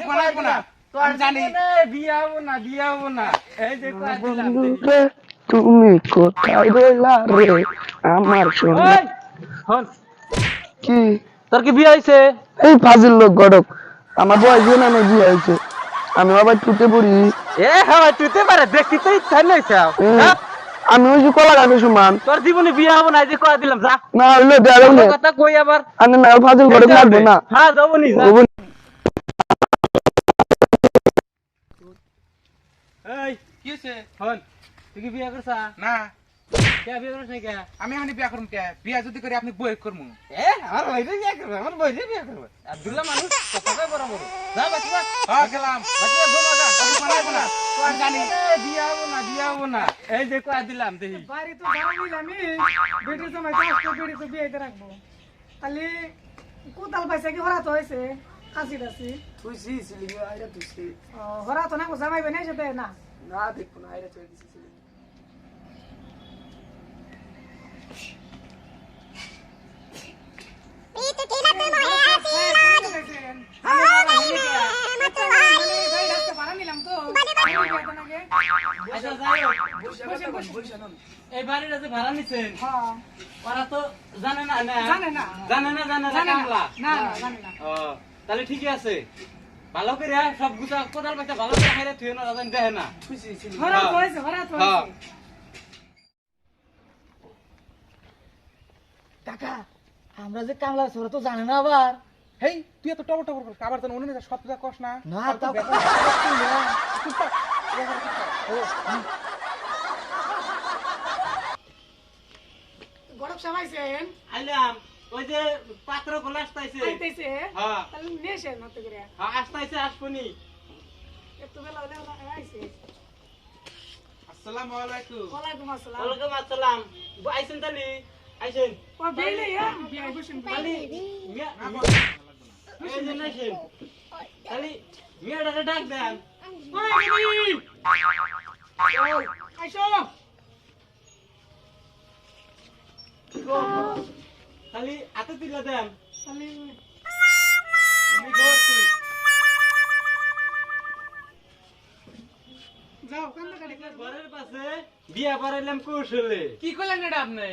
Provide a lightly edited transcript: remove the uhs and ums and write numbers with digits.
বানাইবো না তো আমি জানি বিয়া হবো না এই যে কয় দিলাম তুমি কোথায় রইলা রে আমার সোনা ওই হন কি তোর কি বিয়া হইছে এই ফাজিল লোক গড়ক আমার বয়স না আমার বিয়ে হয়েছে আমি আবার টুটে পড়ি এ হ্যাঁ তুইতে পারে দেখি তো ইচ্ছা নাই চাও আমি ওই যে কলা গাছের সমান তোর জীবনে বিয়া হবো না এই যে কয় দিলাম যা না হইলো দেয়াল কোনো কথা কই আবার আমি না ফাজিল গড়ক লাগবে না হ্যাঁ যাবনি যা এই কি হইছে হন তুই কি বিয়া করছা না কে বিয়া করছ না কে আমি এখন বিয়া করুম কে বিয়া যদি করে আপনি বই করমু এ আমার ভাইরে বিয়া করবে আমার ভাইরে বিয়া করবে আব্দুল্লাহ মানুষ কথা কই বড় বড় যা বাচ্চা হ্যাঁ গেলাম বাচ্চা ঘুমাগা বানাইবো না আমি জানি বিয়া হবো না এই যে কয় দিলাম দেখি বাড়ি তো জানি আমি বেটি সময় আসতে বেটি তো বিয়েতে রাখবো খালি কোদাল পাইছে কি হরা তো হয়েছে কাশি টাসি তুইছি সিলিগে আইরা তুইছি হরা তো না জামাইবে না সেটা না না দেখো না আইরা তুই দিছি আচ্ছা যাই এই বাড়িটা যে ভাড়া নিছেন ওরা তো জানে না কামলা ও তাহলে ঠিকই আছে ভালো করে সব গুছা কোদাল পাইতে ভালো করে খাইরে তুই না জানেন দেখে না কাকা আমরা যে কামলা ছোট তো জানে না আবার হেই তুই এত টবর টবর করিস আবার তো উনি সব যা কস না না তাও গরম সবাইছেন আইলাম ওই যে পাত্র খোলা আসতাইছে আইতেছে হ্যাঁ তাহলে নেছে নতে করে হ্যাঁ আসতাইছে আসবনি একটু বেলা হলে আইছে আসসালামু আলাইকুম ওয়ালাইকুম আসসালাম ওয়ালাইকুম আসসালাম আইছেন তালি আইছেন ও বেলে বিয়াই বসেন তালি মিয়া এই যে নাইছেন তালি মিয়াটারে ডাক দেন আইসো খালি হাতে তুলে দেন খালি আমি ঘর তুই যাও কান্দা কাটি ঘরের পাশে বিয়া করাইলাম কৌশলে কি করলেন এটা আপনি